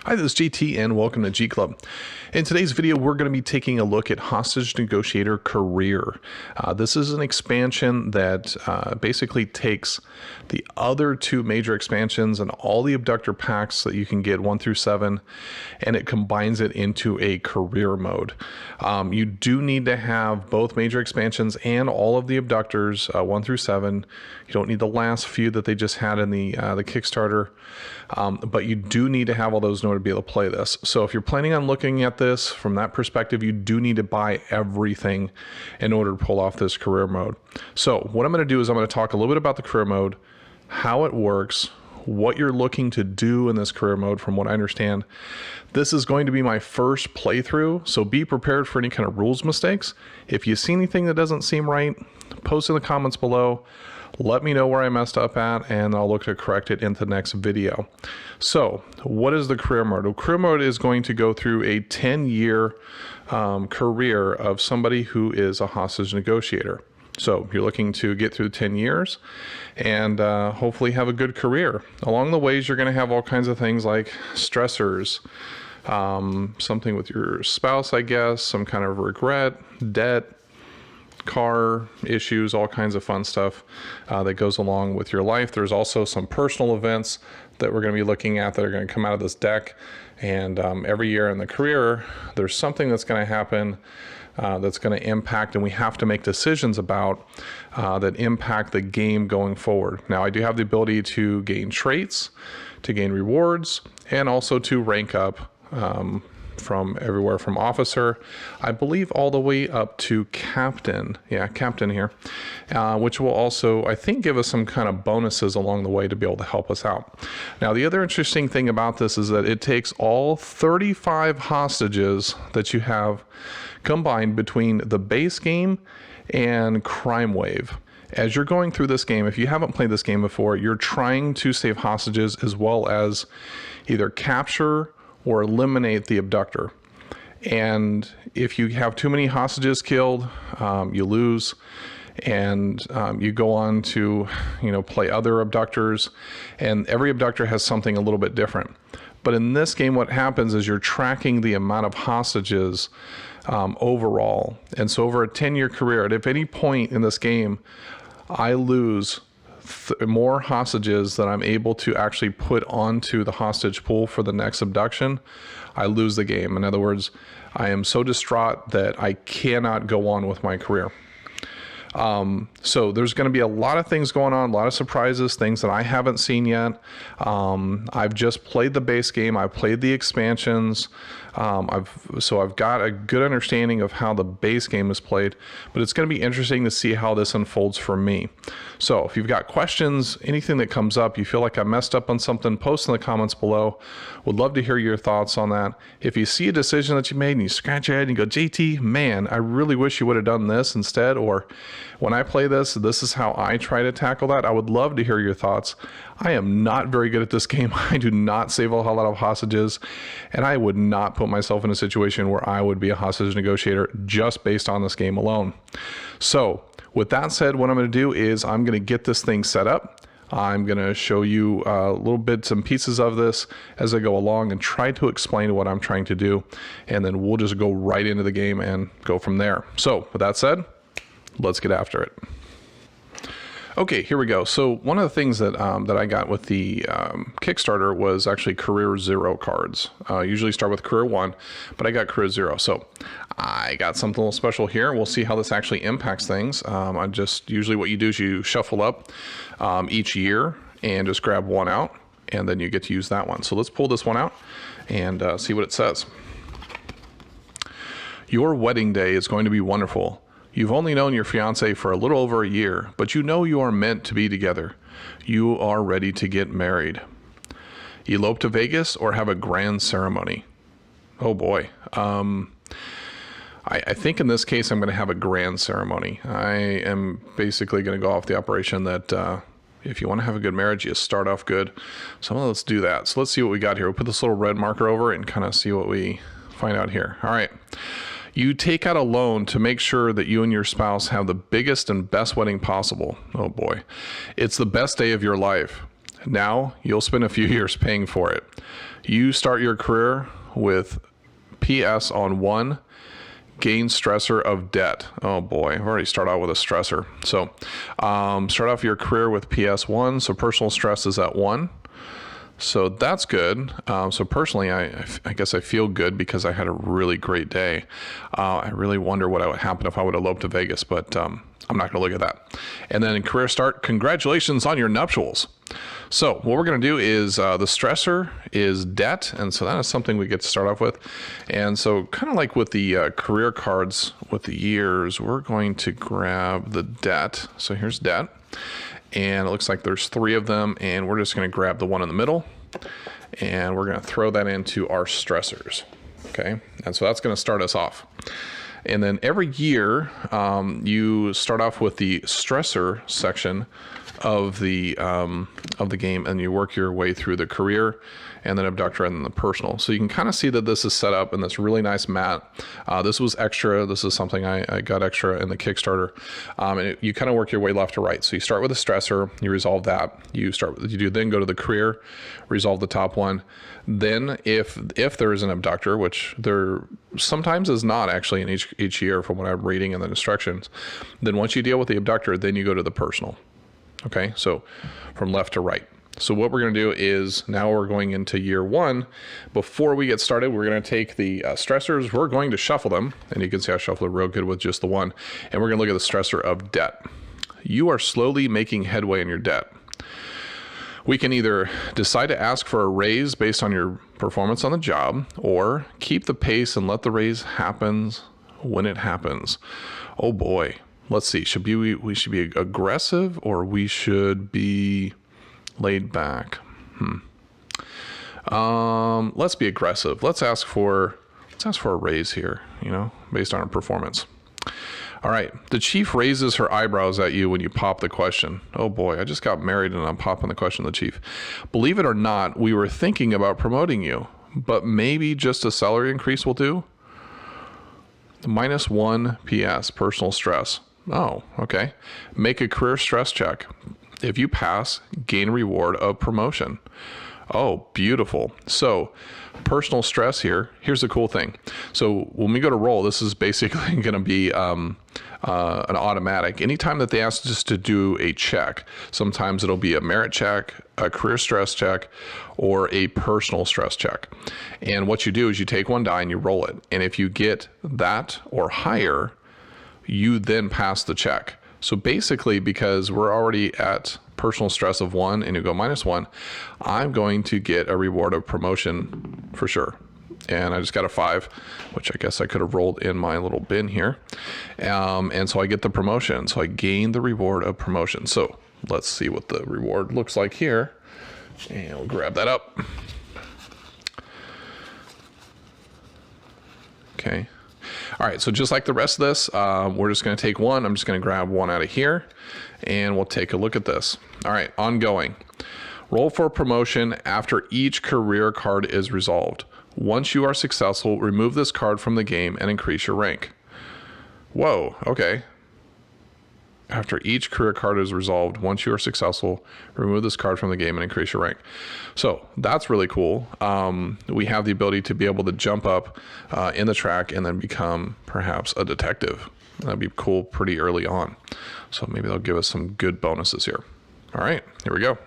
Hi, this is JT and welcome to G Club. In today's video, we're going to be taking a look at Hostage Negotiator Career. This is an expansion that basically takes the other two major expansions and all the Abductor packs that you can get 1 through 7, and it combines it into a career mode. You do need to have both major expansions and all of the Abductors 1 through 7. You don't need the last few that they just had in the Kickstarter, but you do need to have all those in order to be able to play this. So if you're planning on looking at this from that perspective, you do need to buy everything in order to pull off this career mode. So what I'm going to do is I'm going to talk a little bit about the career mode, how it works, what you're looking to do in this career mode from what I understand. This is going to be my first playthrough, so be prepared for any kind of rules mistakes. If you see anything that doesn't seem right, post in the comments below. Let me know where I messed up at, and I'll look to correct it in the next video. So, what is the career mode? Well, career mode is going to go through a 10-year career of somebody who is a hostage negotiator. So, you're looking to get through 10 years and hopefully have a good career. Along the ways, you're going to have all kinds of things like stressors, something with your spouse, I guess, some kind of regret, debt, car issues, all kinds of fun stuff that goes along with your life. There's also some personal events that we're going to be looking at that are going to come out of this deck. And every year in the career, there's something that's going to happen that's going to impact, and we have to make decisions about that impact the game going forward. Now, I do have the ability to gain traits, to gain rewards, and also to rank up from everywhere from officer, I believe, all the way up to captain. Yeah, captain here, which will also, I think, give us some kind of bonuses along the way to be able to help us out. Now, the other interesting thing about this is that it takes all 35 hostages that you have combined between the base game and Crime Wave. As you're going through this game, if you haven't played this game before, you're trying to save hostages as well as either capture or eliminate the abductor. And if you have too many hostages killed, you lose, and you go on to play other abductors, and every abductor has something a little bit different. But in this game, what happens is you're tracking the amount of hostages overall. And so over a 10-year career, at any point in this game, I lose more hostages that I'm able to actually put onto the hostage pool for the next abduction, I lose the game. In other words, I am so distraught that I cannot go on with my career. So there's going to be a lot of things going on, a lot of surprises, things that I haven't seen yet. I've just played the base game. I've played the expansions. I've got a good understanding of how the base game is played, but it's going to be interesting to see how this unfolds for me. So if you've got questions, anything that comes up, you feel like I messed up on something, post in the comments below. Would love to hear your thoughts on that. If you see a decision that you made and you scratch your head and you go, JT, man, I really wish you would have done this instead, or when I play this is how I try to tackle that, I would love to hear your thoughts. I am not very good at this game. I do not save a whole lot of hostages, and I would not put myself in a situation where I would be a hostage negotiator just based on this game alone. So with that said, what I'm going to do is I'm going to get this thing set up. I'm going to show you a little bits and pieces of this as I go along and try to explain what I'm trying to do, and then we'll just go right into the game and go from there. So with that said, let's get after it. Okay, here we go. So one of the things that that I got with the Kickstarter was actually Career 0 cards. Usually start with Career 1, but I got Career 0. So I got something a little special here. We'll see how this actually impacts things. Usually what you do is you shuffle up each year and just grab one out, and then you get to use that one. So let's pull this one out and see what it says. Your wedding day is going to be wonderful. You've only known your fiancé for a little over a year, but you know you are meant to be together. You are ready to get married. Elope to Vegas or have a grand ceremony? Oh boy. I think in this case I'm going to have a grand ceremony. I am basically going to go off the operation that if you want to have a good marriage, you start off good. So let's do that. So let's see what we got here. We'll put this little red marker over it and kind of see what we find out here. All right. You take out a loan to make sure that you and your spouse have the biggest and best wedding possible. Oh boy. It's the best day of your life. Now you'll spend a few years paying for it. You start your career with PS on 1, gain stressor of debt. Oh boy, I've already started out with a stressor. So start off your career with PS1, so personal stress is at 1. So that's good. So personally, I guess I feel good because I had a really great day. I really wonder what would happen if I would elope to Vegas, but I'm not going to look at that. And then in career start, congratulations on your nuptials. So what we're going to do is the stressor is debt. And so that is something we get to start off with. And so kind of like with the career cards with the years, we're going to grab the debt. So here's debt. And it looks like there's 3 of them, and we're just going to grab the one in the middle, and we're going to throw that into our stressors. Okay, and so that's going to start us off. And then every year, you start off with the stressor section of the game, and you work your way through the career, and then abductor, and then the personal. So you can kind of see that this is set up in this really nice mat. This was extra. This is something I got extra in the Kickstarter. And you kind of work your way left to right. So you start with a stressor, you resolve that. Then go to the career, resolve the top one. Then if there is an abductor, which there sometimes is not actually in each year from what I'm reading in the instructions, then once you deal with the abductor, then you go to the personal. Okay, so from left to right. So what we're going to do is now we're going into year 1. Before we get started, we're going to take the stressors. We're going to shuffle them. And you can see I shuffle it real good with just the one. And we're going to look at the stressor of debt. You are slowly making headway in your debt. We can either decide to ask for a raise based on your performance on the job, or keep the pace and let the raise happen when it happens. Oh boy. Let's see. We should be aggressive, or we should be laid back? Let's be aggressive. Let's ask for a raise here, based on our performance. All right. The chief raises her eyebrows at you when you pop the question. Oh boy, I just got married and I'm popping the question to the chief. Believe it or not, we were thinking about promoting you, but maybe just a salary increase will do. -1 PS, personal stress. Oh, okay. Make a career stress check. If you pass, gain reward of promotion. Oh, beautiful. So personal stress here. Here's the cool thing. So when we go to roll, this is basically going to be an automatic. Anytime that they ask us to do a check, sometimes it'll be a merit check, a career stress check, or a personal stress check. And what you do is you take one die and you roll it. And if you get that or higher, you then pass the check. So basically, because we're already at personal stress of 1 and you go -1, I'm going to get a reward of promotion for sure. And I just got a 5, which I guess I could have rolled in my little bin here. And so I get the promotion. So I gain the reward of promotion. So let's see what the reward looks like here. And we'll grab that up. Okay. All right, so just like the rest of this, we're just going to take one. I'm just going to grab one out of here, and we'll take a look at this. All right, ongoing. Roll for promotion after each career card is resolved. Once you are successful, remove this card from the game and increase your rank. Whoa, okay. After each career card is resolved, once you are successful, remove this card from the game and increase your rank. So that's really cool. We have the ability to be able to jump up in the track and then become perhaps a detective. That'd be cool pretty early on. So maybe they'll give us some good bonuses here. All right, here we go.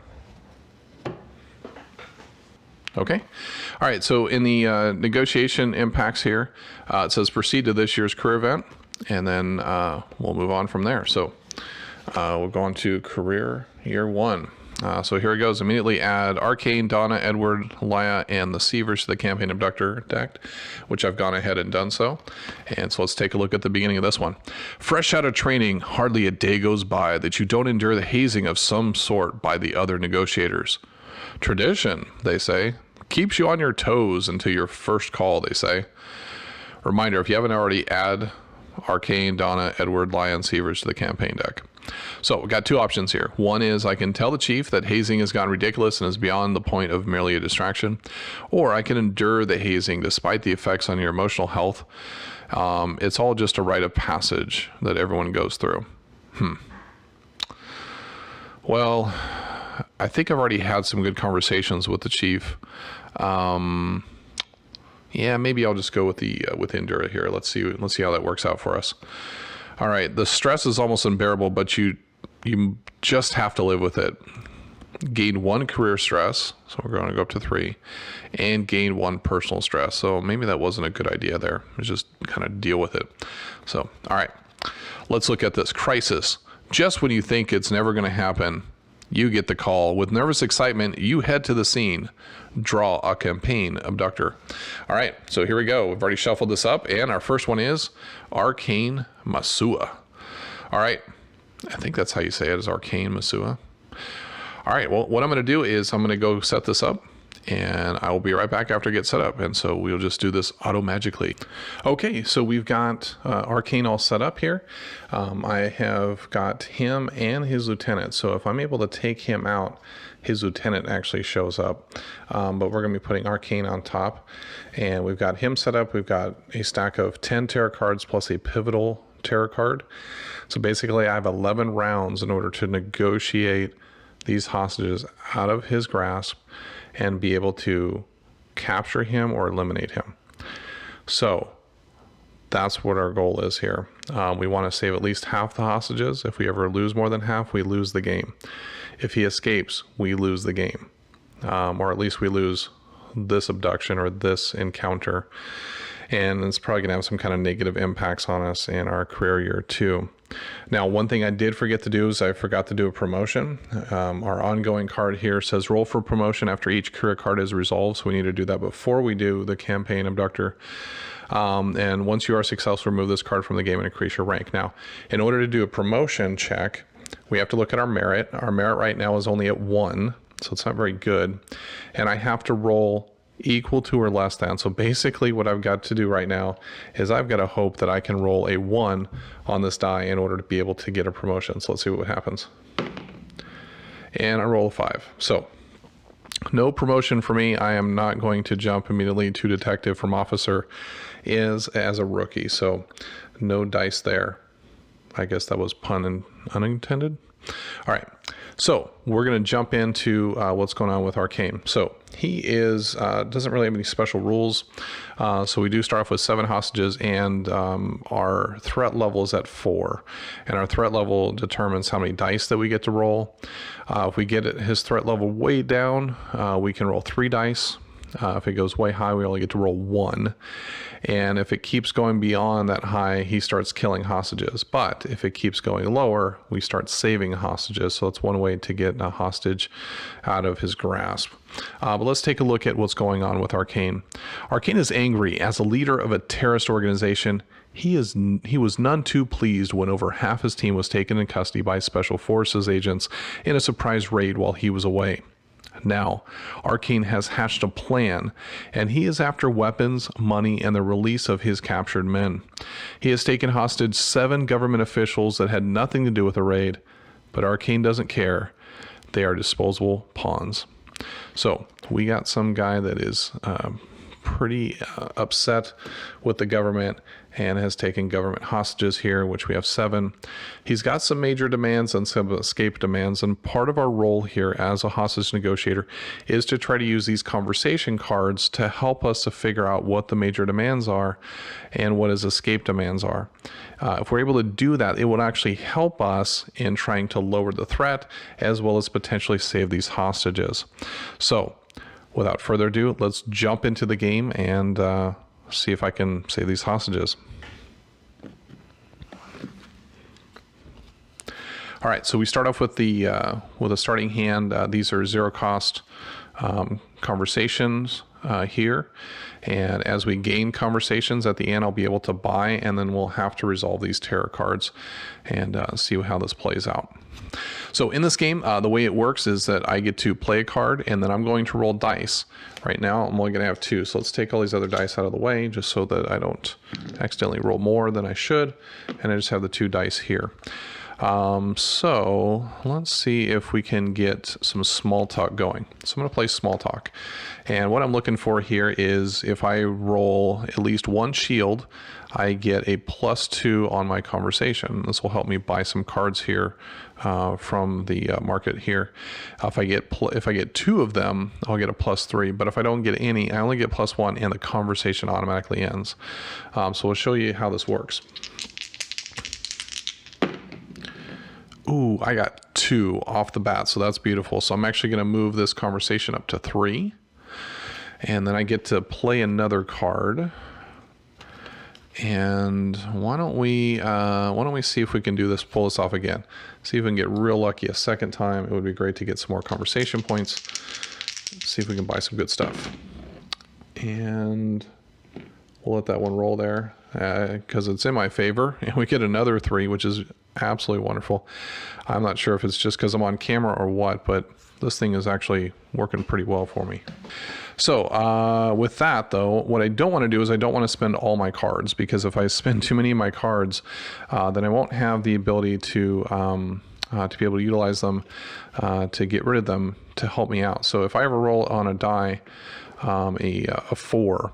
Okay. All right, so in the negotiation impacts here, it says proceed to this year's career event, and then we'll move on from there. So we'll go on to career year 1. So here it goes. Immediately add Arcane, Donna, Edward, Laia, and the Sievers to the campaign abductor deck, which I've gone ahead and done so. And so let's take a look at the beginning of this one. Fresh out of training, hardly a day goes by that you don't endure the hazing of some sort by the other negotiators. Tradition, they say, keeps you on your toes until your first call, they say. Reminder, if you haven't already, add Arcane, Donna, Edward, Laia, and Sievers to the campaign deck. So we've got 2 options here. One is I can tell the chief that hazing has gotten ridiculous and is beyond the point of merely a distraction, or I can endure the hazing despite the effects on your emotional health. It's all just a rite of passage that everyone goes through. Well, I think I've already had some good conversations with the chief. Yeah, maybe I'll just go with the with Endura here. Let's see how that works out for us. All right, the stress is almost unbearable, but you just have to live with it. Gain 1 career stress, so we're going to go up to 3, and gain 1 personal stress. So maybe that wasn't a good idea there. Just kind of deal with it. So, all right, let's look at this crisis. Just when you think it's never going to happen, you get the call. With nervous excitement, you head to the scene. Draw a campaign abductor. All right, so here we go. We've already shuffled this up, and our first one is Arcane Masua. All right, I think that's how you say it, is Arcane Masua. All right, well, what I'm going to do is I'm going to go set this up, and I will be right back after I get set up. And so we'll just do this auto-magically. Okay, so we've got Arcane all set up here. I have got him and his lieutenant. So if I'm able to take him out, his lieutenant actually shows up. But we're going to be putting Arcane on top. And we've got him set up. We've got a stack of 10 tarot cards plus a pivotal tarot card. So basically, I have 11 rounds in order to negotiate these hostages out of his grasp and be able to capture him or eliminate him. So that's what our goal is here. We want to save at least half the hostages. If we ever lose more than half, we lose the game. If he escapes, we lose the game. Or at least we lose this abduction or this encounter. And it's probably going to have some kind of negative impacts on us in our career year too. Now, one thing I did forget to do is I forgot to do a promotion. Our ongoing card here says roll for promotion after each career card is resolved. So we need to do that before we do the campaign abductor. And once you are successful, remove this card from the game and increase your rank. Now, in order to do a promotion check, we have to look at our merit. Our merit right now is only at 1, so it's not very good. And I have to roll equal to or less than. So basically what I've got to do right now is I've got to hope that I can roll a 1 on this die in order to be able to get a promotion. So let's see what happens. And I roll a 5. So no promotion for me. I am not going to jump immediately to detective from officer as a rookie. So no dice there. I guess that was pun unintended. All right. So we're going to jump into what's going on with Arcane. So he doesn't really have any special rules. So we do start off with 7 hostages, and our threat level is at 4. And our threat level determines how many dice that we get to roll. If we get his threat level way down, we can roll 3 dice. If it goes way high, we only get to roll 1. And if it keeps going beyond that high, he starts killing hostages. But if it keeps going lower, we start saving hostages. So that's one way to get a hostage out of his grasp. But let's take a look at what's going on with Arcane. Arcane is angry. As a leader of a terrorist organization, he was none too pleased when over half his team was taken in custody by Special Forces agents in a surprise raid while he was away. Now, Arcane has hatched a plan, and he is after weapons, money, and the release of his captured men. He has taken hostage 7 government officials that had nothing to do with the raid, but Arcane doesn't care. They are disposable pawns. So, we got some guy that is pretty upset with the government and has taken government hostages here, which we have 7. He's got some major demands and some escape demands, and part of our role here as a hostage negotiator is to try to use these conversation cards to help us to figure out what the major demands are and what his escape demands are. If we're able to do that, it will actually help us in trying to lower the threat as well as potentially save these hostages. So, without further ado, let's jump into the game and see if I can save these hostages. All right, so we start off with a starting hand. These are 0 cost conversations here, and as we gain conversations at the end, I'll be able to buy, and then we'll have to resolve these tarot cards and see how this plays out. So in this game, the way it works is that I get to play a card, and then I'm going to roll dice. Right now, I'm only going to have 2, so let's take all these other dice out of the way just so that I don't accidentally roll more than I should, and I just have the 2 dice here. So let's see if we can get some small talk going. So I'm going to play small talk. And what I'm looking for here is if I roll at least one shield, I get a +2 on my conversation. This will help me buy some cards here from the market here. If I get 2 of them, I'll get a +3. But if I don't get any, I only get +1, and the conversation automatically ends. So we'll show you how this works. Ooh, I got 2 off the bat, so that's beautiful. So I'm actually going to move this conversation up to 3. And then I get to play another card. And why don't we see if we can do this, pull this off again. See if we can get real lucky a second time. It would be great to get some more conversation points. See if we can buy some good stuff. And we'll let that one roll there because it's in my favor. And we get another 3, which is absolutely wonderful. I'm not sure if it's just because I'm on camera or what, but this thing is actually working pretty well for me. So with that though, what I don't want to do is I don't want to spend all my cards, because if I spend too many of my cards, then I won't have the ability to be able to utilize them, to get rid of them to help me out. So if I ever roll on a die a 4,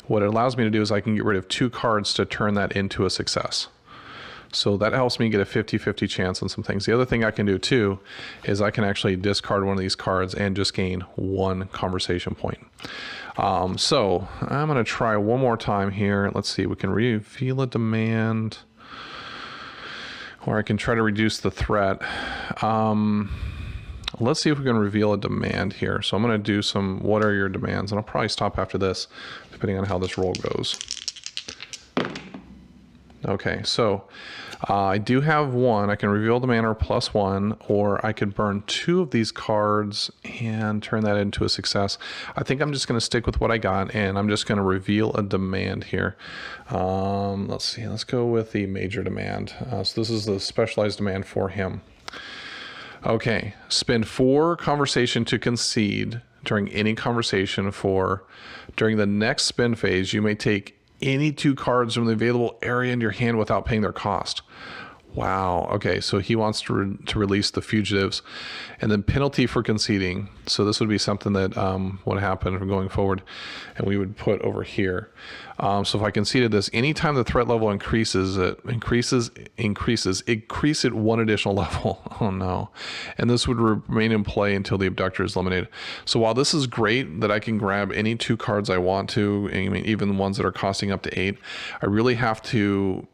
what it allows me to do is I can get rid of 2 cards to turn that into a success. So that helps me get a 50-50 chance on some things. The other thing I can do too is I can actually discard one of these cards and just gain 1 conversation point. So I'm going to try one more time here. Let's see, we can reveal a demand, or I can try to reduce the threat. Let's see if we can reveal a demand here. So I'm going to do some, what are your demands? And I'll probably stop after this, depending on how this roll goes. Okay, so I do have 1. I can reveal demand or +1, or I could burn 2 of these cards and turn that into a success. I think I'm just going to stick with what I got, and I'm just going to reveal a demand here. Let's see, let's go with the major demand. So this is the specialized demand for him. Okay, spend 4 conversation to concede during any conversation during the next spend phase. You may take any 2 cards from the available area in your hand without paying their cost. Wow. Okay, so he wants to release the fugitives, and then penalty for conceding. So this would be something that would happen from going forward, and we would put over here. So if I conceded this, anytime the threat level increase it 1 additional level. Oh no. And this would remain in play until the Abductor is eliminated. So while this is great that I can grab any 2 cards I want to, I mean, even the ones that are costing up to 8, I really have to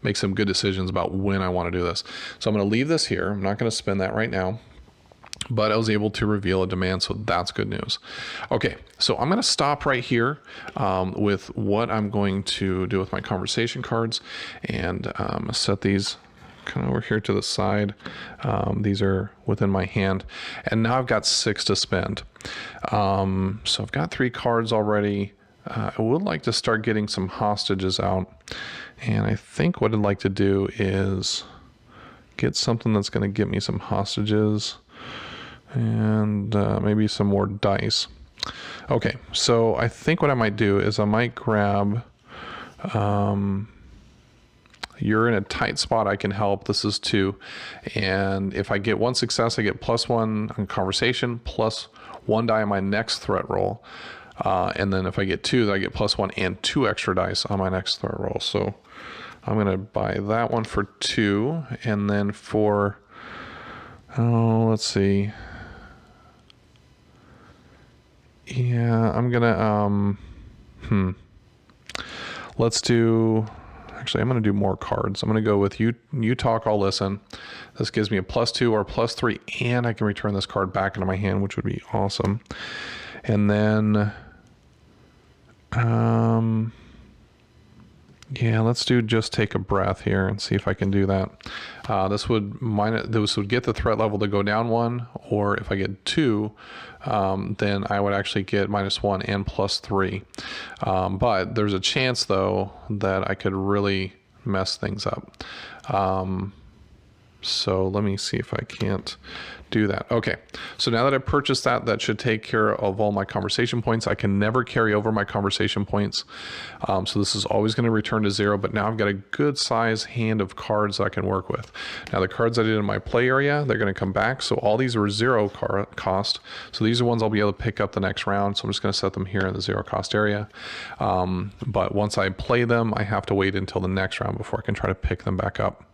make some good decisions about when I want to do this. So I'm going to leave this here. I'm not going to spend that right now, but I was able to reveal a demand, so that's good news. Okay, so I'm going to stop right here with what I'm going to do with my conversation cards, and set these kind of over here to the side. These are within my hand, and now I've got 6 to spend. So I've got 3 cards already. I would like to start getting some hostages out, and I think what I'd like to do is get something that's going to get me some hostages and maybe some more dice. Okay, so I think what I might do is I might grab, you're in a tight spot, I can help. This is 2, and if I get 1 success, I get +1 on conversation, +1 die on my next threat roll. And then if I get 2, then I get +1 and 2 extra dice on my next threat roll. So I'm going to buy that one for 2. And then for, let's see. Yeah, I'm going to, let's do, actually, I'm going to do more cards. I'm going to go with you talk, I'll listen. This gives me a +2 or +3, and I can return this card back into my hand, which would be awesome. And then, yeah, let's do just take a breath here and see if I can do that. This would get the threat level to go down 1, or if I get 2, then I would actually get -1 and +3. But there's a chance though that I could really mess things up. So let me see if I can't do that. Okay, so now that I've purchased that, that should take care of all my conversation points. I can never carry over my conversation points. So this is always going to return to 0, but now I've got a good size hand of cards I can work with. Now the cards I did in my play area, they're going to come back. So all these were 0 cost. So these are ones I'll be able to pick up the next round. So I'm just going to set them here in the 0 cost area. But once I play them, I have to wait until the next round before I can try to pick them back up.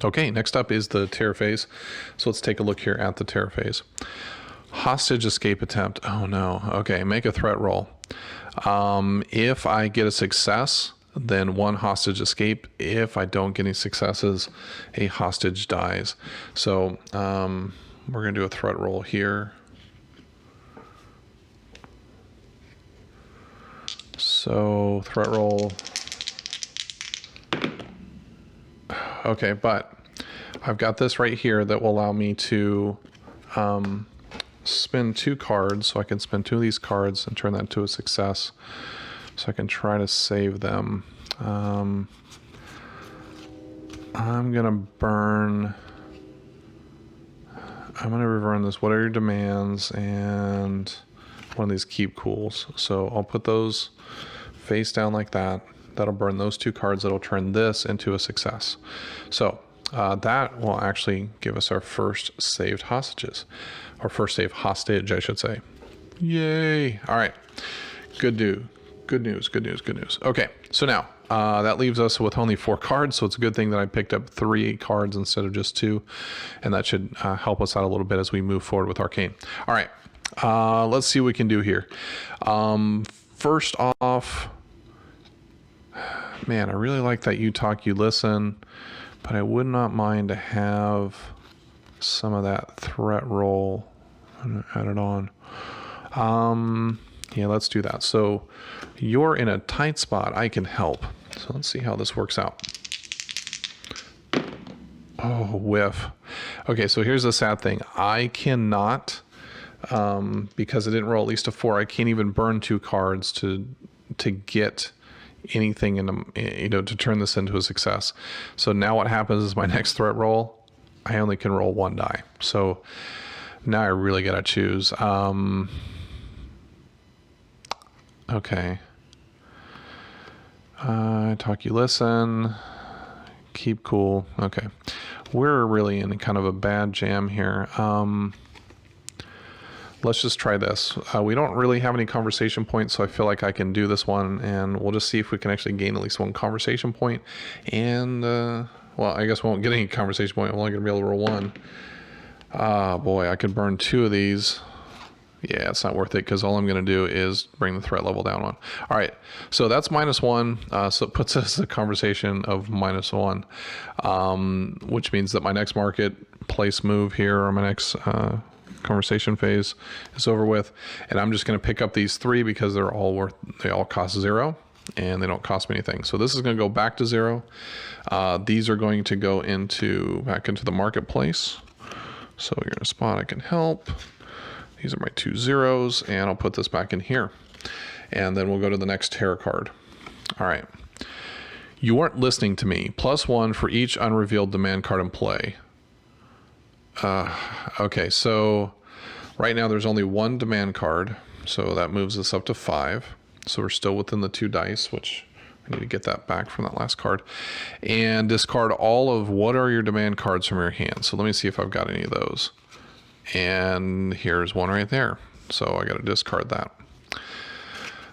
Okay, next up is the terror phase. So let's take a look here at the terror phase. Hostage escape attempt. Oh no. Okay, make a threat roll. If I get a success, then 1 hostage escape. If I don't get any successes, a hostage dies. So we're going to do a threat roll here. So threat roll. Okay, but I've got this right here that will allow me to spin 2 cards. So I can spin 2 of these cards and turn that into a success. So I can try to save them. I'm going to burn. I'm going to rerun this. What are your demands? And one of these keep cools. So I'll put those face down like that. That'll burn those 2 cards. That'll turn this into a success. So that will actually give us our first saved hostages. Our first saved hostage, I should say. Yay. All right. Good news. Good news. Good news. Good news. Okay. So now that leaves us with only 4 cards. So it's a good thing that I picked up 3 cards instead of just 2. And that should help us out a little bit as we move forward with Arcane. All right. Let's see what we can do here. First off, man, I really like that you talk, you listen, but I would not mind to have some of that threat roll added on. Yeah, let's do that. So you're in a tight spot. I can help. So let's see how this works out. Oh, whiff. Okay, so here's the sad thing. I cannot, because I didn't roll at least a 4, I can't even burn 2 cards to get anything in them, you know, to turn this into a success. So now what happens is my next threat roll, I only can roll 1 die. So now I really got to choose. Okay. Talk, you listen, keep cool. Okay. We're really in kind of a bad jam here. Let's just try this. We don't really have any conversation points, so I feel like I can do this one, and we'll just see if we can actually gain at least 1 conversation point. And, well, I guess we won't get any conversation point. I'm only going to be able to roll 1. Ah, boy, I could burn 2 of these. Yeah, it's not worth it because all I'm going to do is bring the threat level down 1. All right, so that's -1. So it puts us a conversation of -1, which means that my next marketplace move here, or my next conversation phase is over with, and I'm just going to pick up these 3 because they all cost 0 and they don't cost me anything. So this is going to go back to 0. These are going to go back into the marketplace. So you're in a spot I can help. These are my 2 zeros, and I'll put this back in here, and then we'll go to the next terror card. All right, you weren't listening to me. +1 for each unrevealed demand card in play. Okay, so right now there's only 1 demand card, so that moves us up to 5. So we're still within the 2 dice, which I need to get that back from that last card. And discard all of what are your demand cards from your hand. So let me see if I've got any of those. And here's 1 right there. So I got to discard that.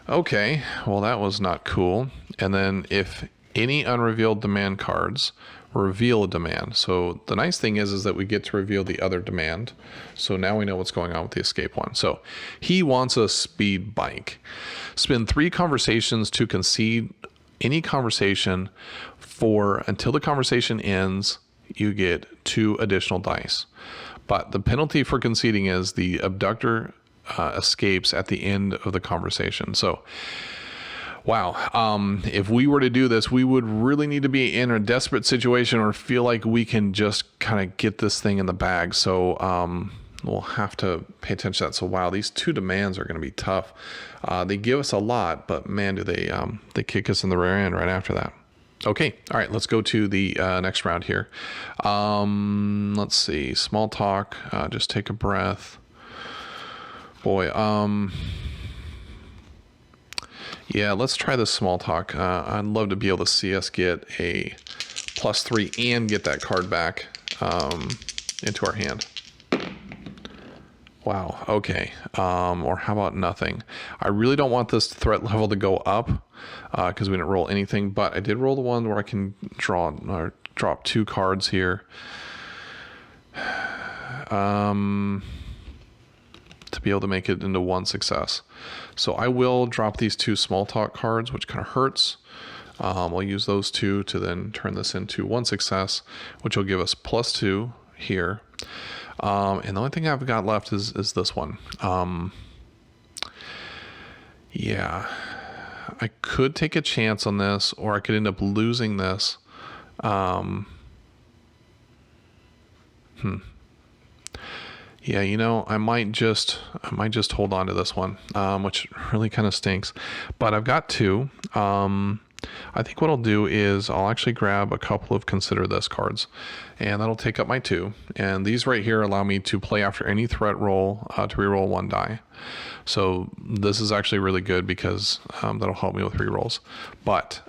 Okay, well that was not cool. And then if any unrevealed demand cards reveal a demand. So the nice thing is that we get to reveal the other demand. So now we know what's going on with the escape one. So he wants a speed bike. Spend 3 conversations to concede any conversation until the conversation ends, you get 2 additional dice. But the penalty for conceding is the abductor escapes at the end of the conversation. So wow, if we were to do this, we would really need to be in a desperate situation or feel like we can just kind of get this thing in the bag. So we'll have to pay attention to that. So wow, these 2 demands are going to be tough. They give us a lot, but man, do they kick us in the rear end right after that. Okay, all right, let's go to the next round here. Let's see, small talk, just take a breath. Boy, yeah, let's try the small talk. I'd love to be able to see us get a +3 and get that card back into our hand. Wow, okay. Or how about nothing? I really don't want this threat level to go up because we didn't roll anything, but I did roll the one where I can draw or drop 2 cards here. To be able to make it into 1 success. So I will drop these 2 small talk cards, which kind of hurts. I'll use those 2 to then turn this into 1 success, which will give us +2 here. And the only thing I've got left is this one. Yeah, I could take a chance on this, or I could end up losing this. Yeah, you know, I might just hold on to this one, which really kind of stinks. But I've got 2. I think what I'll do is I'll actually grab a couple of consider this cards, and that'll take up my 2. And these right here allow me to play after any threat roll to reroll 1 die. So this is actually really good because that'll help me with rerolls. But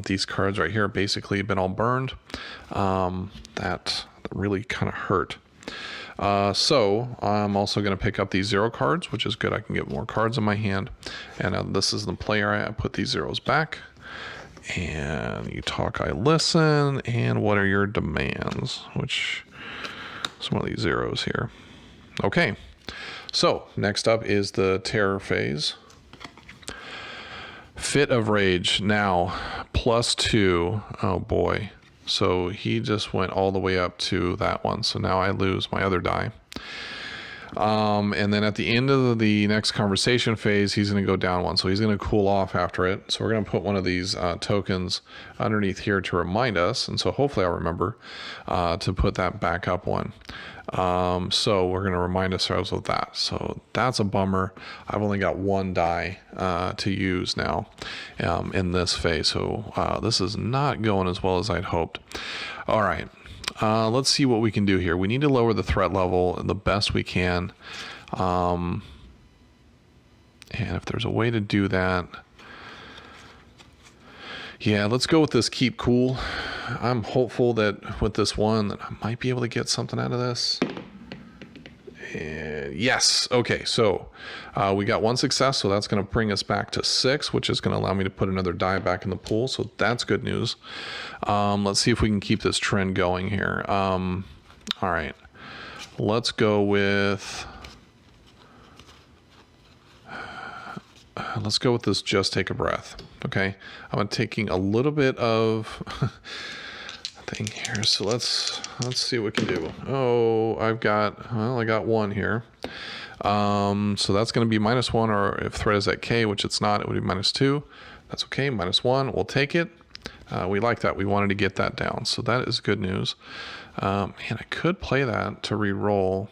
these cards right here basically have been all burned. That really kind of hurt. So I'm also going to pick up these 0 cards, which is good. I can get more cards in my hand. And this is the player. I put these 0s back. And you talk, I listen. And what are your demands? Which is one of these 0s here. Okay. So next up is the terror phase. Fit of Rage. Now, +2. Oh boy. So he just went all the way up to that one. So now I lose my other die. And then at the end of the next conversation phase, he's going to go down 1. So he's going to cool off after it. So we're going to put one of these tokens underneath here to remind us. And so hopefully I'll remember to put that back up 1. So we're going to remind ourselves of that. So that's a bummer. I've only got 1 die to use now in this phase. So this is not going as well as I'd hoped. All right. Let's see what we can do here. We need to lower the threat level the best we can. And if there's a way to do that, yeah, let's go with this keep cool. I'm hopeful that with this one that I might be able to get something out of this. Yes. Okay. So we got 1 success. So that's going to bring us back to 6, which is going to allow me to put another die back in the pool. So that's good news. Let's see if we can keep this trend going here. All right. Let's go with... let's go with this just take a breath. Okay. I'm taking a little bit of... thing here, so let's see what we can do. Oh, I got 1 here, so that's going to be -1, or if threat is at K, which it's not, it would be -2. That's okay. -1, we'll take it. We like that. We wanted to get that down, so that is good news. Man, I could play that to re-roll.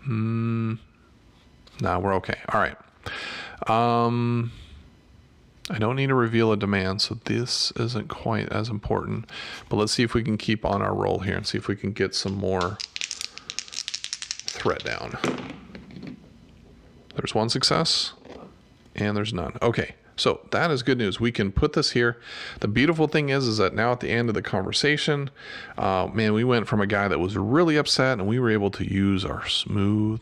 No, we're okay. All right. I don't need to reveal a demand, so this isn't quite as important. But let's see if we can keep on our roll here and see if we can get some more threat down. There's 1 success, and there's none. Okay, so that is good news. We can put this here. The beautiful thing is that now at the end of the conversation, man, we went from a guy that was really upset, and we were able to use our smooth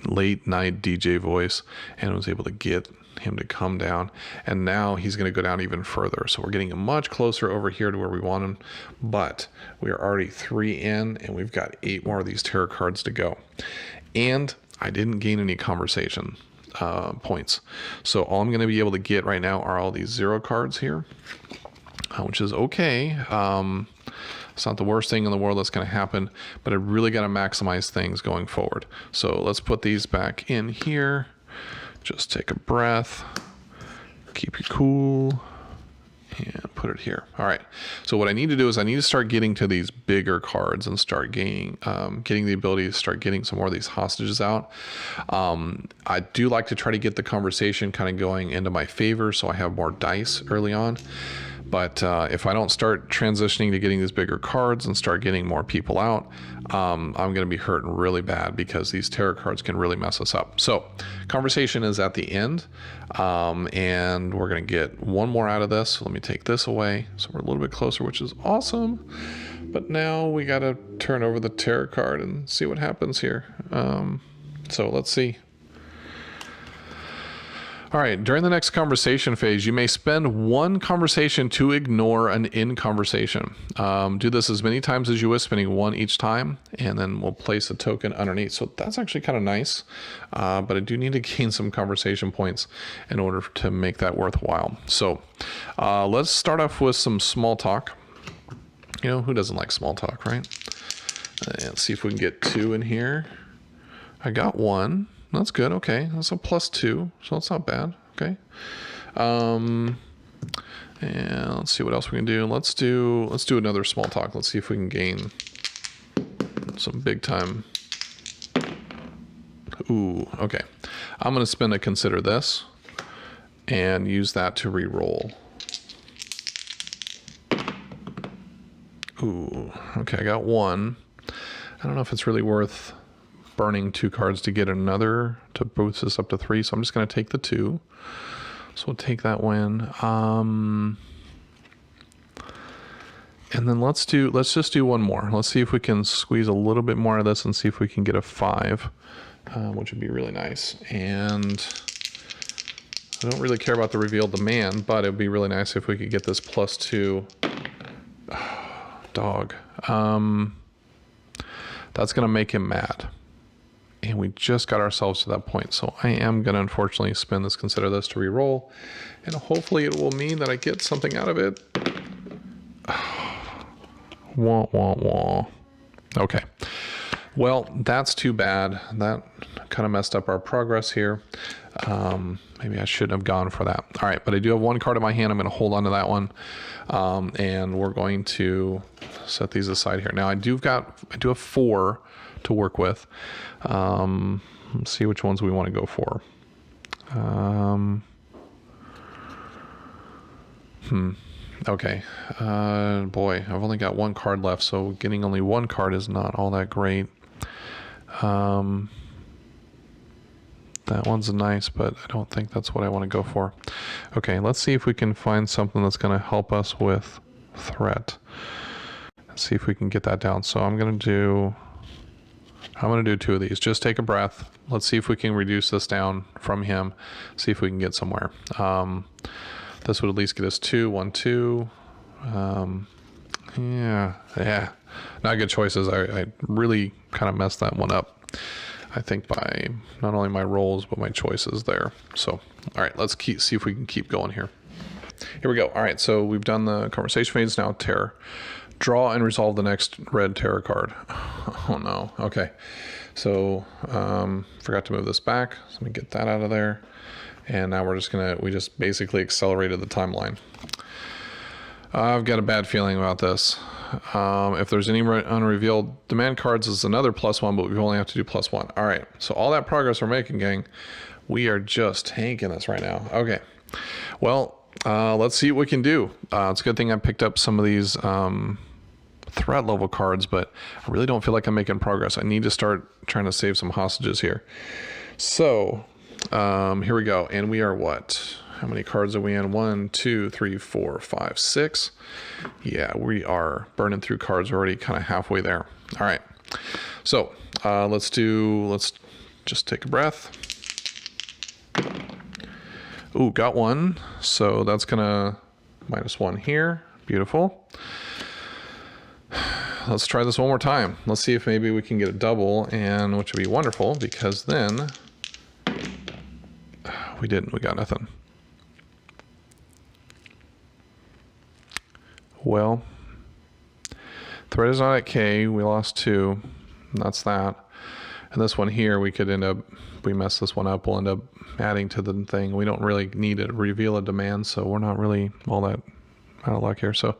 late night DJ voice and was able to get him to come down, and now he's going to go down even further. So we're getting much closer over here to where we want him, but we are already 3 in, and we've got 8 more of these terror cards to go. And I didn't gain any conversation points, so all I'm going to be able to get right now are all these 0 cards here, which is okay. It's not the worst thing in the world that's going to happen, but I really got to maximize things going forward. So let's put these back in here. Just take a breath, keep you cool, and put it here. All right. So what I need to do is I need to start getting to these bigger cards and start getting the ability to start getting some more of these hostages out. I do like to try to get the conversation kind of going into my favor, so I have more dice early on. But if I don't start transitioning to getting these bigger cards and start getting more people out, I'm going to be hurting really bad because these tarot cards can really mess us up. So conversation is at the end, and we're going to get one more out of this. So let me take this away. So we're a little bit closer, which is awesome. But now we got to turn over the tarot card and see what happens here. So let's see. All right, during the next conversation phase, you may spend one conversation to ignore an in conversation. Do this as many times as you wish, spending one each time, and then we'll place a token underneath. So that's actually kind of nice, but I do need to gain some conversation points in order to make that worthwhile. So let's start off with some small talk. You know, who doesn't like small talk, right? And see if we can get 2 in here. I got 1. That's good. Okay, that's a +2, so it's not bad. Okay, and let's see what else we can do. Let's do another small talk. Let's see if we can gain some big time. Ooh, okay. I'm gonna spend a consider this and use that to re-roll. Ooh, okay. I got 1. I don't know if it's really worth burning 2 cards to get another to boost this up to 3, so I'm just going to take the 2. So we'll take that win. And then let's just do one more. Let's see if we can squeeze a little bit more of this and see if we can get a 5, which would be really nice. And I don't really care about the revealed demand, but it would be really nice if we could get this +2. Dog. That's going to make him mad. And we just got ourselves to that point. So I am going to unfortunately spend this, consider this to re-roll. And hopefully it will mean that I get something out of it. Wah, wah, wah. Okay. Well, that's too bad. That kind of messed up our progress here. Maybe I shouldn't have gone for that. All right, but I do have 1 card in my hand. I'm going to hold on to that one. And we're going to set these aside here. Now I do have 4 to work with. Let's see which ones we want to go for. Okay. Boy, I've only got 1 card left, so getting only 1 card is not all that great. That one's nice, but I don't think that's what I want to go for. Okay, let's see if we can find something that's going to help us with threat. Let's see if we can get that down. So I'm going to do 2 of these. Just take a breath. Let's see if we can reduce this down from him. See if we can get somewhere. This would at least get us 2, 1, 2. Yeah. Not good choices. I really kind of messed that one up. I think by not only my rolls, but my choices there. So, all right, let's see if we can keep going here. Here we go. All right, so we've done the conversation phase. Now terror. Draw and resolve the next red tarot card. Oh no. Okay. So forgot to move this back. So let me get that out of there. And now we just basically accelerated the timeline. I've got a bad feeling about this. If there's any unrevealed demand cards, it's another +1, but we only have to do +1. All right. So all that progress we're making, gang, we are just tanking this right now. Okay. Well, let's see what we can do. It's a good thing I picked up some of these threat level cards, but I really don't feel like I'm making progress. I need to start trying to save some hostages here. So here we go. And we are what? How many cards are we in? 1, 2, 3, 4, 5, 6. Yeah, we are burning through cards already, kind of halfway there. All right. So let's just take a breath. Ooh, got 1. So that's gonna -1 here. Beautiful. Let's try this one more time. Let's see if maybe we can get a double, and which would be wonderful, because then we didn't. We got nothing. Well, threat is not at K. We lost 2. And that's that. And this one here, we could end up, if we mess this one up, we'll end up adding to the thing. We don't really need to reveal a demand, so we're not really all that out of luck here. So,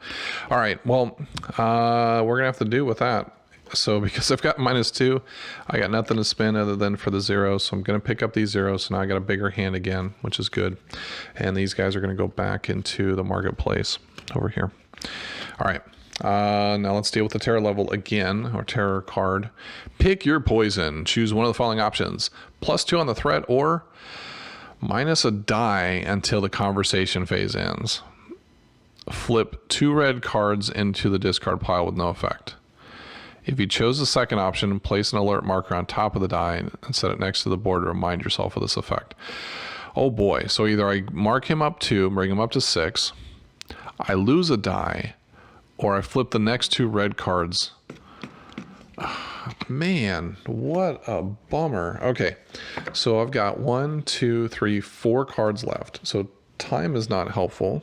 all right, well, we're gonna have to do with that. So because I've got -2, I got nothing to spend other than for the zeros. So I'm gonna pick up these zeros. So now I got a bigger hand again, which is good. And these guys are gonna go back into the marketplace. over here. All right. Now let's deal with the terror level again, or terror card. Pick your poison. Choose one of the following options. +2 on the threat, or minus a die until the conversation phase ends. Flip 2 red cards into the discard pile with no effect. If you chose the second option, place an alert marker on top of the die and set it next to the board to remind yourself of this effect. Oh boy, so either I mark him up 2, bring him up to 6, I lose a die, or I flip the next 2 red cards. Man, what a bummer. Okay, so I've got 1, 2, 3, 4 cards left. So time is not helpful.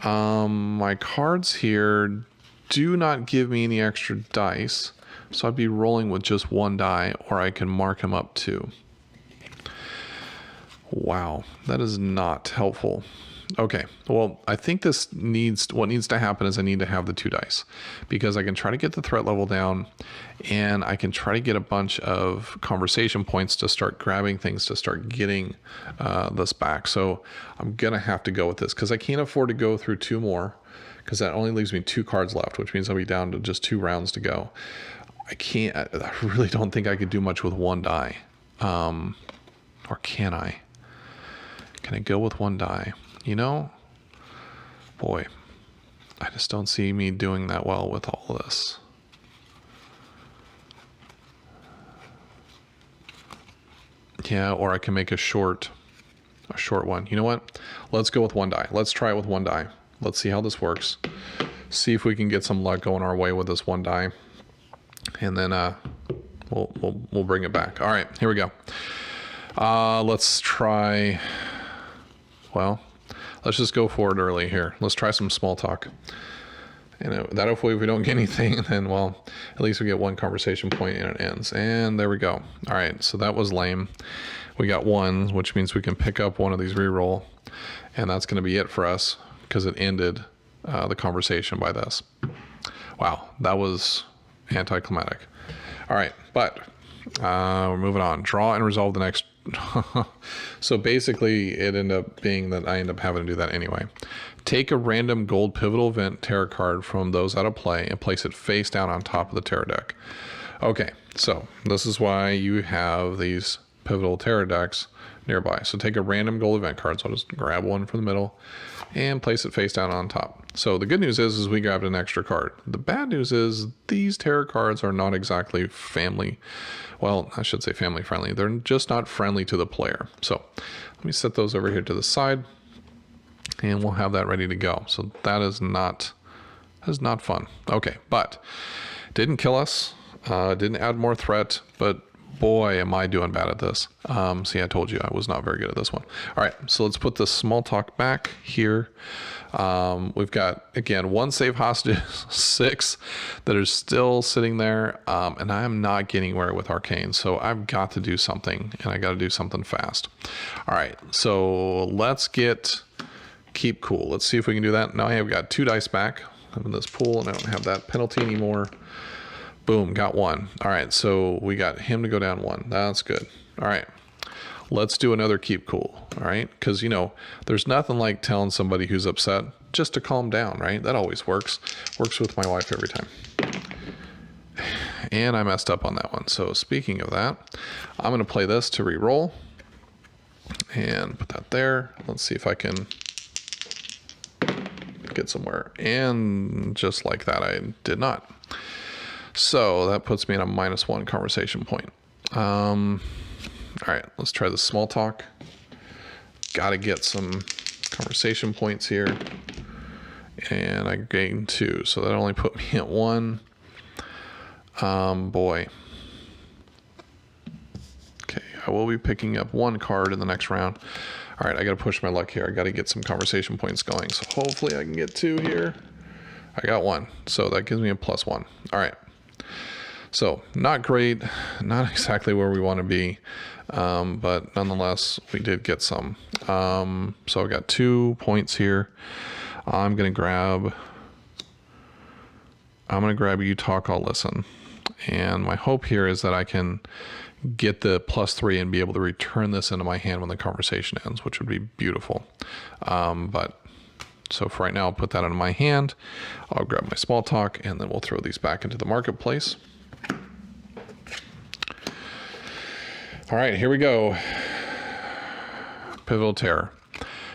My cards here do not give me any extra dice, so I'd be rolling with just 1 die, or I can mark him up 2. Wow, that is not helpful. Okay, well, I think what needs to happen is I need to have the 2 dice, because I can try to get the threat level down, and I can try to get a bunch of conversation points to start grabbing things to start getting this back. So I'm gonna have to go with this, because I can't afford to go through 2 more, because that only leaves me 2 cards left, which means I'll be down to just 2 rounds to go. I really don't think I could do much with 1 die. Or can I? Can I go with 1 die? You know, boy, I just don't see me doing that well with all of this. Yeah, or I can make a short one. You know what? Let's go with 1 die. Let's try it with 1 die. Let's see how this works. See if we can get some luck going our way with this 1 die, and then we'll bring it back. All right, here we go. Let's try. Well, let's just go forward early here. Let's try some small talk. And that hopefully if we don't get anything, then, well, at least we get 1 conversation point and it ends. And there we go. All right, so that was lame. We got 1, which means we can pick up 1 of these reroll. And that's going to be it for us, because it ended the conversation by this. Wow, that was anticlimactic. All right, but we're moving on. Draw and resolve the next. So basically it ended up being that I end up having to do that anyway. Take a random gold pivotal event terror card from those out of play and place it face down on top of the terror deck. Okay, so this is why you have these pivotal terror decks nearby. So take a random gold event card. So I'll just grab 1 from the middle and place it face down on top. So the good news is we grabbed an extra card. The bad news is these terror cards are not exactly family. Well, I should say family friendly. They're just not friendly to the player. So let me set those over here to the side, and we'll have that ready to go. So that is not fun. Okay, but didn't kill us. Didn't add more threat, but boy, am I doing bad at this. See, I told you I was not very good at this one. All right, so let's put the small talk back here. We've got, again, 1 save hostage, 6 that are still sitting there, and I am not getting anywhere with Arcane, so I've got to do something, and I got to do something fast. All right, so let's keep cool. Let's see if we can do that. Now I have got 2 dice back. I'm in this pool, and I don't have that penalty anymore. Boom, got 1. All right, so we got him to go down 1. That's good. All right, let's do another keep cool. All right, because, you know, there's nothing like telling somebody who's upset just to calm down, right? That always works. Works with my wife every time. And I messed up on that one. So speaking of that, I'm going to play this to re-roll and put that there. Let's see if I can get somewhere. And just like that, I did not. So that puts me at a -1 conversation point. All right, let's try the small talk. Got to get some conversation points here. And I gained 2, so that only put me at 1. Boy. Okay, I will be picking up 1 card in the next round. All right, I got to push my luck here. I got to get some conversation points going. So hopefully I can get 2 here. I got 1, so that gives me a +1. All right. So not great, not exactly where we want to be, but nonetheless, we did get some. So I got 2 points here. I'm gonna grab you talk, I'll listen. And my hope here is that I can get the +3 and be able to return this into my hand when the conversation ends, which would be beautiful. But So for right now, I'll put that in my hand. I'll grab my small talk, and then we'll throw these back into the marketplace. All right, here we go. Pivotal Terror.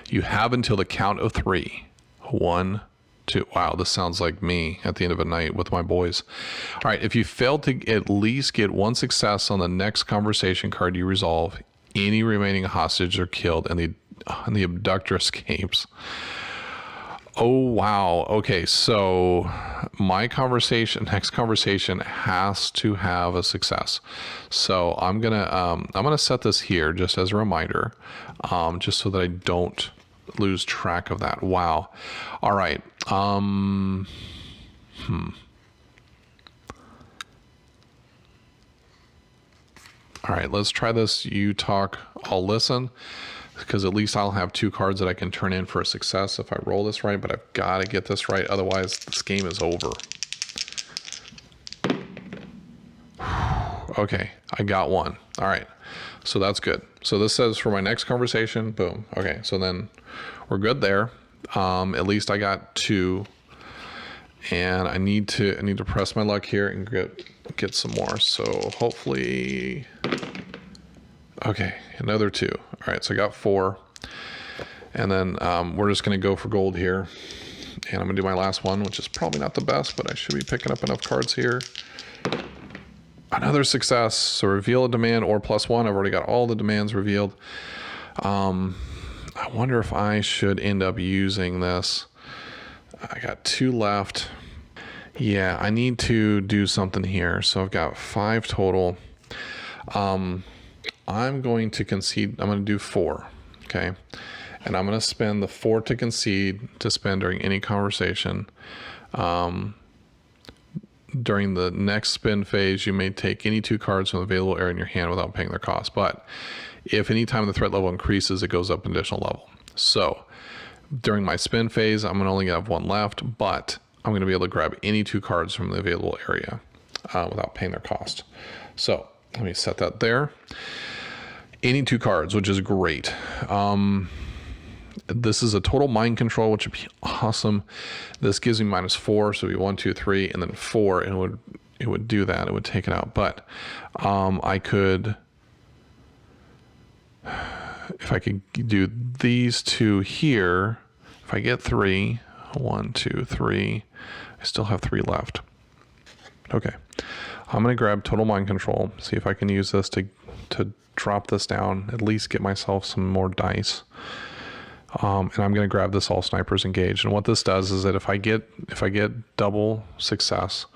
You have until the count of 3. 1, 2. Wow, this sounds like me at the end of a night with my boys. All right, if you fail to at least get 1 success on the next conversation card you resolve, any remaining hostages are killed and the abductor escapes. Oh, wow. Okay, so my next conversation has to have a success. So I'm gonna set this here just as a reminder, just so that I don't lose track of that. Wow. All right. All right, let's try this. You talk, I'll listen, because at least I'll have 2 cards that I can turn in for a success if I roll this right, but I've got to get this right. Otherwise, this game is over. Okay, I got 1. All right, so that's good. So this says for my next conversation, boom. Okay, so then we're good there. At least I got 2. And I need to press my luck here and get some more. So hopefully, okay, another 2. All right, so I got 4, and then we're just gonna go for gold here, and I'm gonna do my last one, which is probably not the best, but I should be picking up enough cards here. Another success. So reveal a demand or +1. I've already got all the demands revealed. I wonder if I should end up using this. I got 2 left. Yeah, I need to do something here. So I've got 5 total. I'm going to concede. I'm going to do 4. Okay. And I'm going to spend the 4 to concede to spend during any conversation. During the next spin phase, you may take any 2 cards from the available area in your hand without paying their cost. But if any time the threat level increases, it goes up an additional level. So during my spin phase, I'm going to only have 1 left, but I'm going to be able to grab any 2 cards from the available area without paying their cost. So let me set that there. Any 2 cards, which is great. This is a total mind control, which would be awesome. This gives me -4, so it'd be 1, 2, 3, and then 4, and it would do that. It would take it out. But I could, if I could do these 2 here, if I get 3, 1, 2, 3, I still have 3 left. Okay, I'm gonna grab total mind control. See if I can use this to drop this down. At least get myself some more dice. And I'm going to grab this all snipers engaged. And what this does is that if I get double success,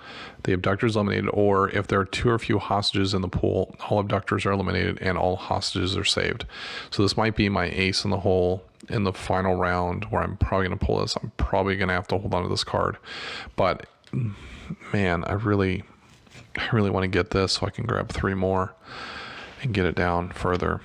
the abductor is eliminated, or if there are 2 or few hostages in the pool, all abductors are eliminated and all hostages are saved. So this might be my ace in the hole in the final round where I'm probably going to pull this. I'm probably going to have to hold on to this card. But man, I really want to get this so I can grab 3 more and get it down further.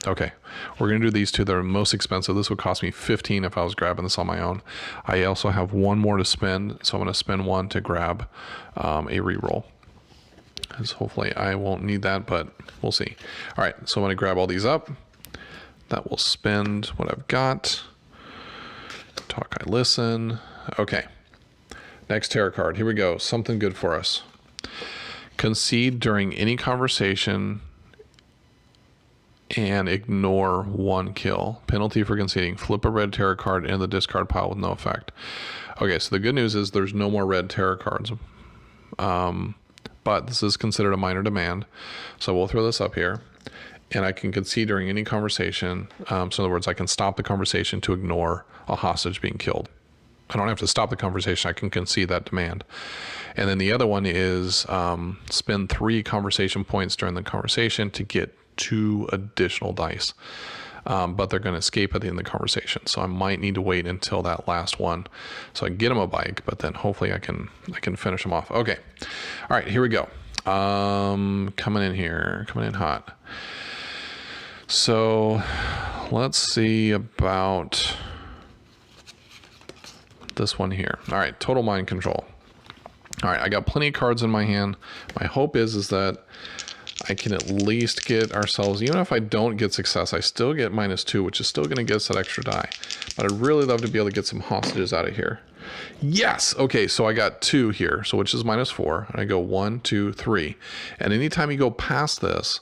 Okay, we're going to do these 2 that are most expensive. This would cost me 15 if I was grabbing this on my own. I also have 1 more to spend, so I'm going to spend 1 to grab a reroll. Because hopefully I won't need that, but we'll see. All right, so I'm going to grab all these up. That will spend what I've got. Talk, I listen. Okay, next tarot card. Here we go. Something good for us. Concede during any conversation and ignore 1 kill. Penalty for conceding. Flip a red tarot card into the discard pile with no effect. Okay, so the good news is there's no more red tarot cards. But this is considered a minor demand. So we'll throw this up here. And I can concede during any conversation. So in other words, I can stop the conversation to ignore a hostage being killed. I don't have to stop the conversation. I can concede that demand. And then the other one is spend 3 conversation points during the conversation to get 2 additional dice, but they're going to escape at the end of the conversation. So I might need to wait until that last one so I can get them a bike, but then hopefully I can finish them off. Okay. All right, here we go. Coming in hot. So let's see about this one here. All right, total mind control. All right, I got plenty of cards in my hand. My hope is that I can at least get ourselves, even if I don't get success, I still get -2, which is still going to get us that extra die. But I'd really love to be able to get some hostages out of here. Yes. Okay, so I got 2 here, so which is -4. And I go 1, 2, 3. And anytime you go past this,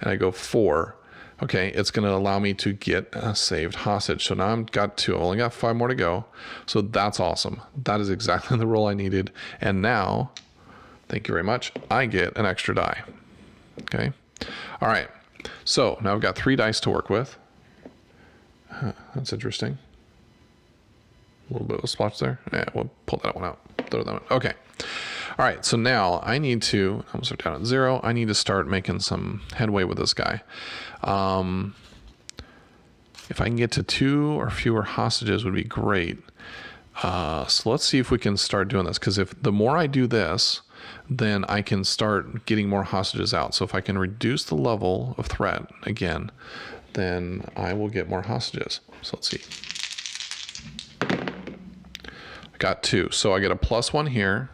and I go 4, okay, it's going to allow me to get a saved hostage. So now I've got 2. I've only got 5 more to go. So that's awesome. That is exactly the roll I needed. And now, thank you very much, I get an extra die. Okay. All right. So now I've got 3 dice to work with. That's interesting. A little bit of a splotch there. Yeah, we'll pull that one out. Throw that one. Okay. All right. So now I need to, I'm start down at 0. I need to start making some headway with this guy. If I can get to 2 or fewer hostages would be great. So let's see if we can start doing this. Because if the more I do this, then I can start getting more hostages out. So if I can reduce the level of threat again, then I will get more hostages. So let's see. I got 2. So I get a +1 here.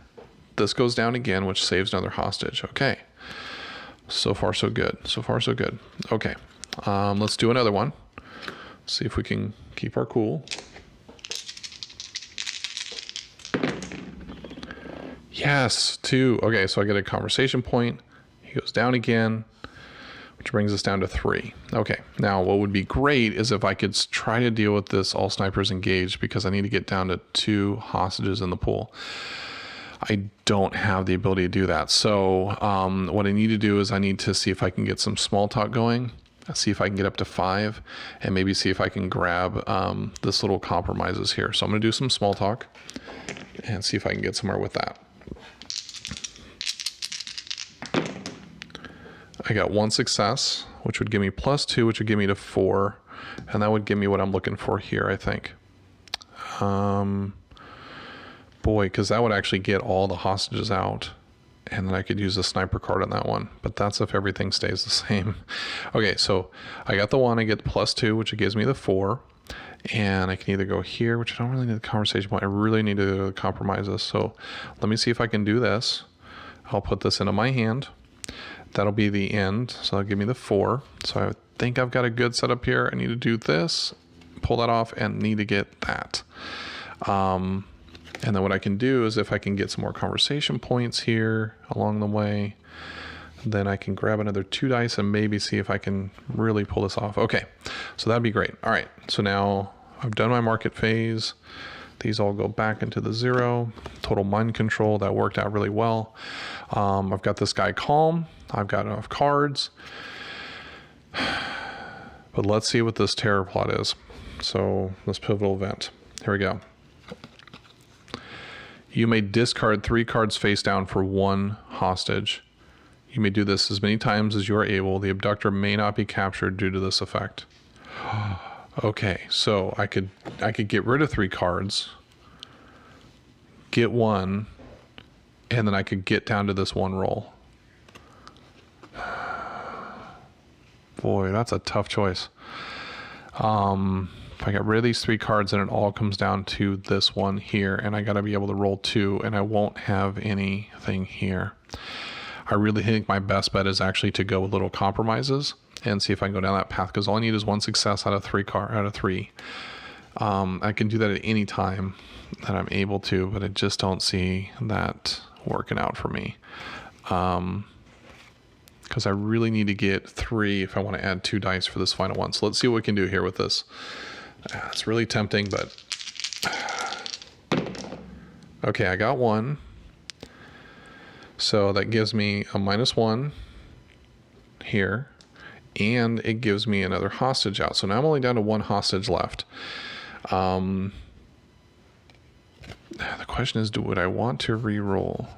This goes down again, which saves another hostage. Okay. So far, so good. So far, so good. Okay. Let's do another one. See if we can keep our cool. Yes, 2. Okay, so I get a conversation point. He goes down again, which brings us down to 3. Okay, now what would be great is if I could try to deal with this all snipers engaged, because I need to get down to 2 hostages in the pool. I don't have the ability to do that. So what I need to do is I need to see if I can get some small talk going, see if I can get up to 5, and maybe see if I can grab this little compromises here. So I'm going to do some small talk and see if I can get somewhere with that. I got 1 success, which would give me +2, which would give me to 4, and that would give me what I'm looking for here, I think. Boy, because that would actually get all the hostages out, and then I could use a sniper card on that one, but that's if everything stays the same. Okay, so I got the 1, I get +2, which gives me the 4, and I can either go here, which I don't really need the conversation point. I really need to compromise this. So let me see if I can do this. I'll put this into my hand. That'll be the end. So that'll give me the 4. So I think I've got a good setup here. I need to do this, pull that off, and need to get that. And then what I can do is if I can get some more conversation points here along the way, then I can grab another 2 dice and maybe see if I can really pull this off. Okay, so that'd be great. All right, so now I've done my market phase. These all go back into the 0. Total mind control, that worked out really well. I've got this guy calm. I've got enough cards. But let's see what this terror plot is. So this pivotal event, here we go. You may discard 3 cards face down for 1 hostage. You may do this as many times as you are able. The abductor may not be captured due to this effect. Okay, so I could get rid of 3 cards, get 1, and then I could get down to this 1 roll. Boy, that's a tough choice. If I get rid of these 3 cards, then it all comes down to this one here, and I got to be able to roll 2, and I won't have anything here. I really think my best bet is actually to go with little compromises and see if I can go down that path, because all I need is 1 success out of 3. I can do that at any time that I'm able to, but I just don't see that working out for me. Because I really need to get 3 if I want to add 2 dice for this final one. So let's see what we can do here with this. It's really tempting, but okay, I got 1. So that gives me a -1 here, and it gives me another hostage out. So now I'm only down to 1 hostage left. The question is, would I want to re-roll?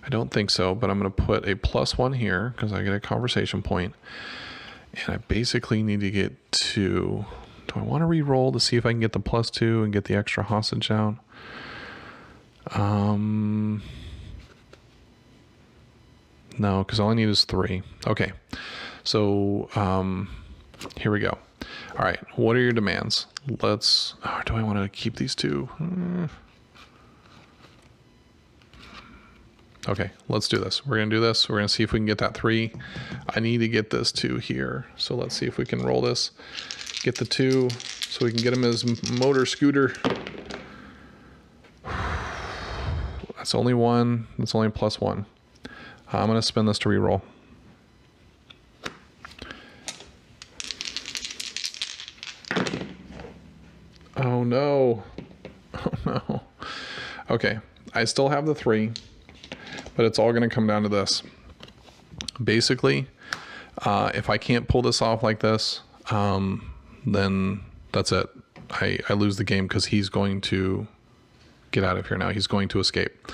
I don't think so, but I'm going to put a +1 here because I get a conversation point, and I basically need to get 2. Do I want to re-roll to see if I can get the +2 and get the extra hostage out? No, because all I need is 3. Okay, so here we go. All right, what are your demands? Let's, do I want to keep these 2? Okay, let's do this. We're gonna do this. We're gonna see if we can get that 3. I need to get this 2 here. So let's see if we can roll this. Get the 2 so we can get him his motor scooter. That's only 1. That's only +1. I'm gonna spin this to reroll. Oh no. Oh no. Okay, I still have the 3, but it's all gonna come down to this. Basically, if I can't pull this off like this, then that's it. I lose the game because he's going to get out of here now. He's going to escape.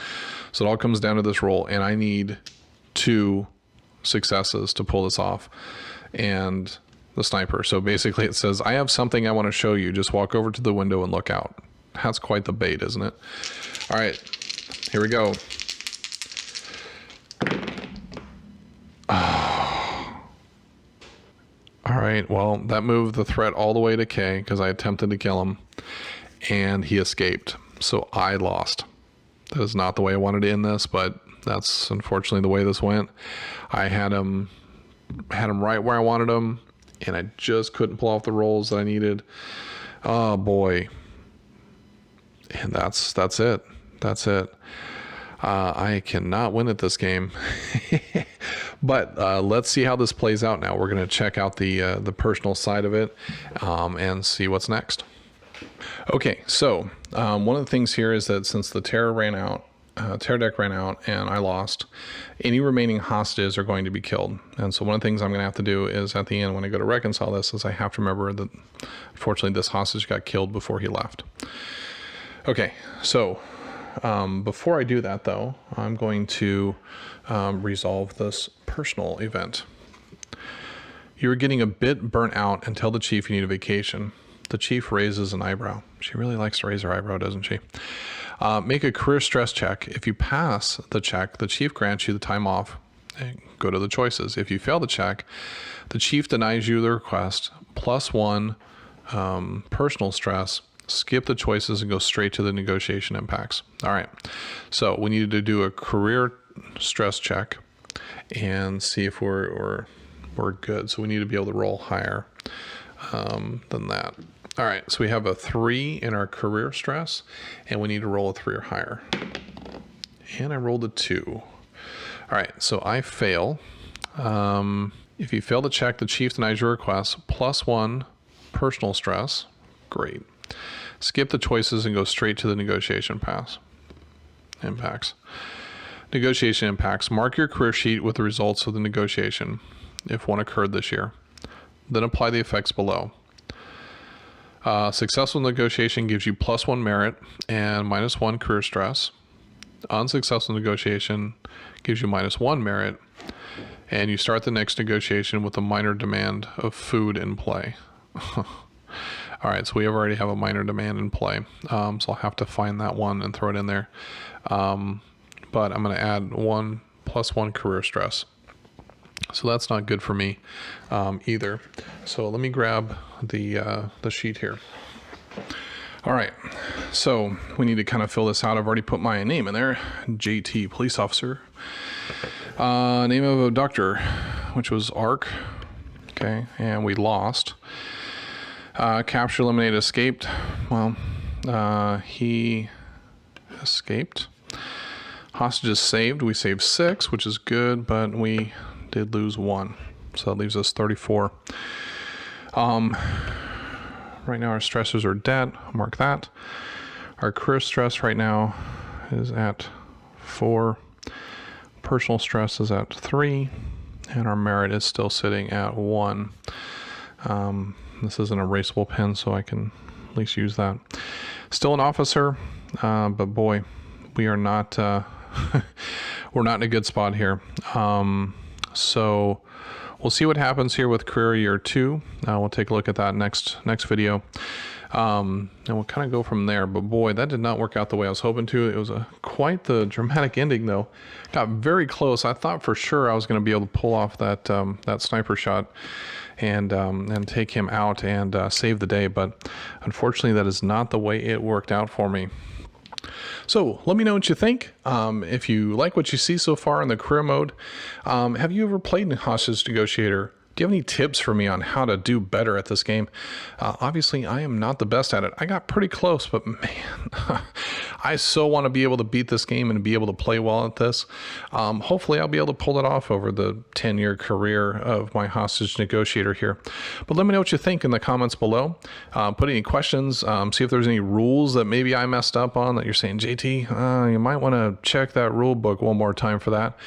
So it all comes down to this roll, and I need 2 successes to pull this off. And the sniper. So basically it says, I have something I want to show you. Just walk over to the window and look out. That's quite the bait, isn't it? All right, here we go. Oh. All right, well, that moved the threat all the way to K because I attempted to kill him and he escaped. So I lost. That is not the way I wanted to end this, but that's unfortunately the way this went. I had him right where I wanted him, and I just couldn't pull off the rolls that I needed. Oh boy. And that's it. That's it. I cannot win at this game. But let's see how this plays out now. We're going to check out the personal side of it and see what's next. Okay, so one of the things here is that since the terror deck ran out and I lost, any remaining hostages are going to be killed. And so one of the things I'm going to have to do is at the end when I go to reconcile this is I have to remember that unfortunately this hostage got killed before he left. Okay, so before I do that though, I'm going to resolve this personal event. You're getting a bit burnt out and tell the chief you need a vacation. The chief raises an eyebrow. She really likes to raise her eyebrow, doesn't she? Make a career stress check. If you pass the check, the chief grants you the time off. Go to the choices. If you fail the check, the chief denies you the request, +1 personal stress. Skip the choices and go straight to the negotiation impacts. All right. So we needed to do a career stress check and see if we're good. So we need to be able to roll higher than that. All right, so we have a 3 in our career stress, and we need to roll a 3 or higher. And I rolled a 2. All right, so I fail. If you fail to check, the chief denies your request, +1 personal stress. Great. Skip the choices and go straight to the negotiation impacts. Negotiation impacts. Mark your career sheet with the results of the negotiation, if one occurred this year. Then apply the effects below. Successful negotiation gives you +1 merit and -1 career stress. Unsuccessful negotiation gives you -1 merit, and you start the next negotiation with a minor demand of food in play. All right, so we already have a minor demand in play, so I'll have to find that one and throw it in there. But I'm going to add +1 career stress. So that's not good for me either. So let me grab the sheet here. All right, so we need to kind of fill this out. I've already put my name in there, JT, police officer. Name of abductor, which was ARC. Okay, and we lost. Capture, eliminate, escaped. Well, he escaped. Hostages saved. We saved 6, which is good, but we did lose 1. So that leaves us 34. Right now our stressors are dead. Mark that. Our career stress right now is at 4. Personal stress is at 3. And our merit is still sitting at 1. This is an erasable pen, so I can at least use that. Still an officer, but boy, we are not, we're not in a good spot here. So we'll see what happens here with career year 2. We'll take a look at that next video. And we'll kind of go from there. But boy, that did not work out the way I was hoping to. It was quite the dramatic ending, though. Got very close. I thought for sure I was going to be able to pull off that that sniper shot and take him out and save the day. But unfortunately, that is not the way it worked out for me. So let me know what you think. If you like what you see so far in the career mode, have you ever played in Hostage Negotiator? Do you have any tips for me on how to do better at this game? Obviously, I am not the best at it. I got pretty close, but man, I so want to be able to beat this game and be able to play well at this. Hopefully, I'll be able to pull it off over the 10-year career of my Hostage Negotiator here. But let me know what you think in the comments below. Put any questions. See if there's any rules that maybe I messed up on that you're saying, JT, you might want to check that rule book one more time for that.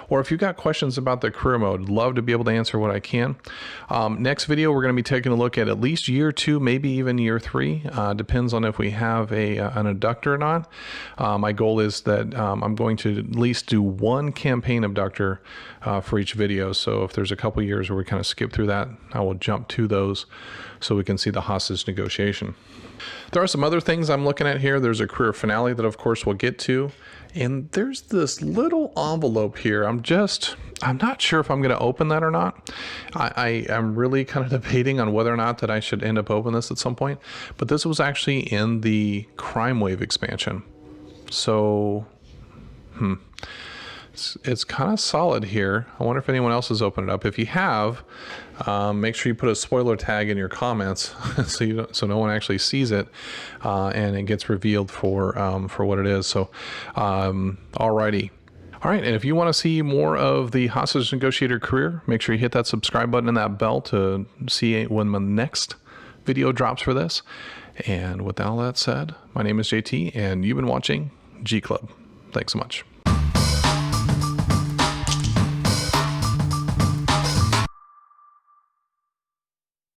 Or if you've got questions about the career mode, love to be able to answer what I can. Next video, we're going to be taking a look at least year 2, maybe even year 3. Depends on if we have an abductor or not. My goal is that I'm going to at least do one campaign abductor for each video. So if there's a couple years where we kind of skip through that, I will jump to those so we can see the hostage negotiation. There are some other things I'm looking at here. There's a career finale that of course we'll get to. And there's this little envelope here. I'm not sure if I'm going to open that or not. I am really kind of debating on whether or not that I should end up opening this at some point. But this was actually in the Crime Wave expansion. So, it's kind of solid here. I wonder if anyone else has opened it up. If you have, make sure you put a spoiler tag in your comments so no one actually sees it and it gets revealed for what it is. So, alrighty. All right, and if you want to see more of the Hostage Negotiator career, make sure you hit that subscribe button and that bell to see when my next video drops for this. And with all that said, my name is JT, and you've been watching G Club. Thanks so much.